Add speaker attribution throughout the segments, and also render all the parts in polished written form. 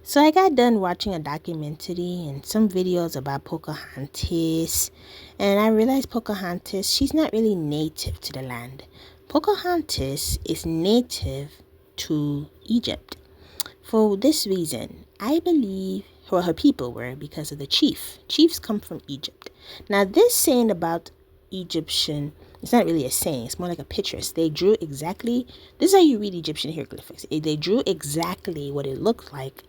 Speaker 1: So I got done watching a documentary and some videos about Pocahontas, and I realized Pocahontas, she's not really native to the land. Pocahontas is native to Egypt. For this reason, I believe her people were because of the chief. Chiefs come from Egypt. Now, this saying about Egyptian, it's not really a saying, it's more like a picture. They drew exactly, this is how you read Egyptian hieroglyphics. They drew exactly what it looked like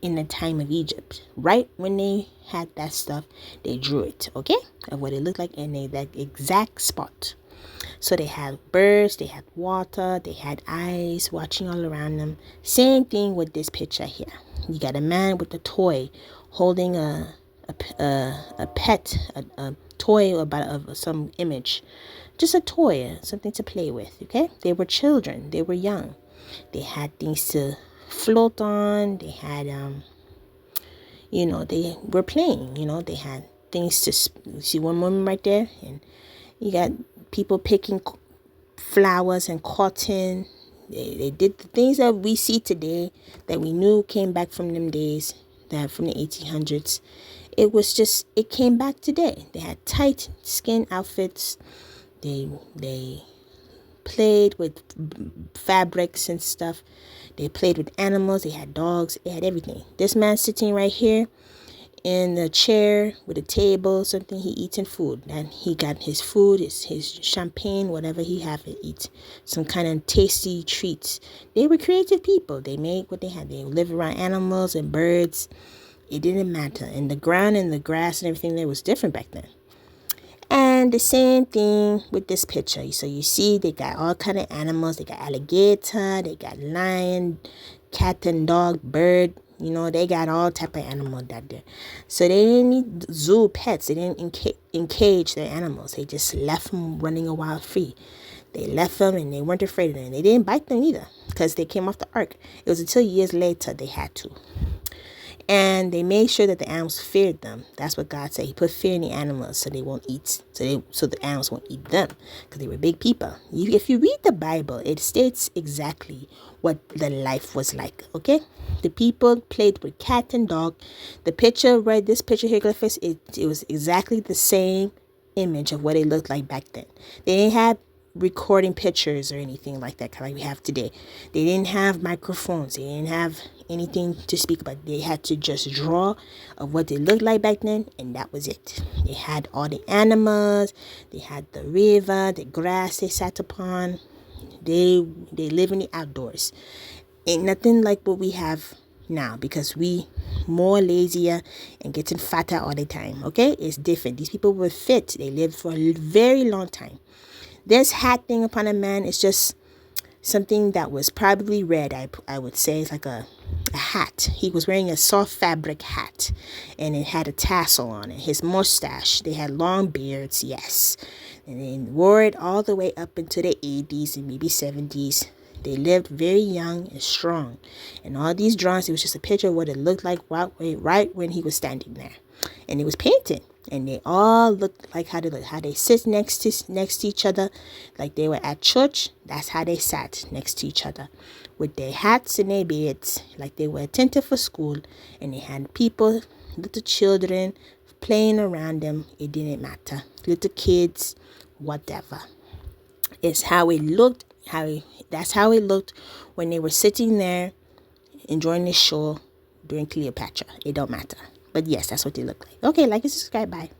Speaker 1: in the time of Egypt. Right when they had that stuff, they drew it, okay? Of what it looked like in that exact spot. So they had birds, they had water, they had eyes watching all around them. Same thing with this picture here. You got a man with a toy holding a pet, a toy about of some image. Just a toy, something to play with, okay? They were children, they were young. They had things to float on, they had they were playing, they had things to see one woman right there, and you got people picking flowers and cotton. They did the things that we see today that we knew came back from them days, that from the 1800s. It came back today. They had tight skin outfits. They played with fabrics and stuff. They played with animals. They had dogs. They had everything. This man sitting right here in the chair with a table, something he eating food. And he got his food, his champagne, whatever he have to eat. Some kind of tasty treats. They were creative people. They made what they had. They lived around animals and birds. It didn't matter. And the ground and the grass and everything there was different back then. And the same thing with this picture. So you see they got all kind of animals. They got alligator, they got lion, cat and dog, bird. They got all type of animal that there. So they didn't need zoo pets. They didn't encage their animals. They just left them running a wild free. They left them and they weren't afraid of them. They didn't bite them either because they came off the ark. It was until years later they had to. And they made sure that the animals feared them. That's what God said. He put fear in the animals so they won't eat. So the animals won't eat them because they were big people. If you read the Bible, it states exactly what the life was like. Okay, the people played with cat and dog. The picture, right? This picture here, it was exactly the same image of what it looked like back then. They didn't have recording pictures or anything like that like we have today. They didn't have microphones. They didn't have anything to speak about. They had to just draw of what they looked like back then, and that was it. They had all the animals. They had the river, the grass they sat upon. They live in the outdoors. Ain't nothing like what we have now because we more lazier and getting fatter all the time. Okay, it's different. These people were fit. They lived for a very long time. This hat thing upon a man is just something that was probably red. I would say it's like a hat. He was wearing a soft fabric hat and it had a tassel on it. His mustache, they had long beards, yes. And they wore it all the way up into the 80s and maybe 70s. They lived very young and strong. And all these drawings, it was just a picture of what it looked like right when he was standing there. And it was painted. And they all looked like how they sit next to each other, like they were at church. That's how they sat next to each other, with their hats and their beards, like they were attentive for school. And they had people, little children, playing around them. It didn't matter, little kids, whatever. It's how it looked. That's how it looked when they were sitting there enjoying the show during Cleopatra. It don't matter. But yes, that's what they look like. Okay, like and subscribe. Bye.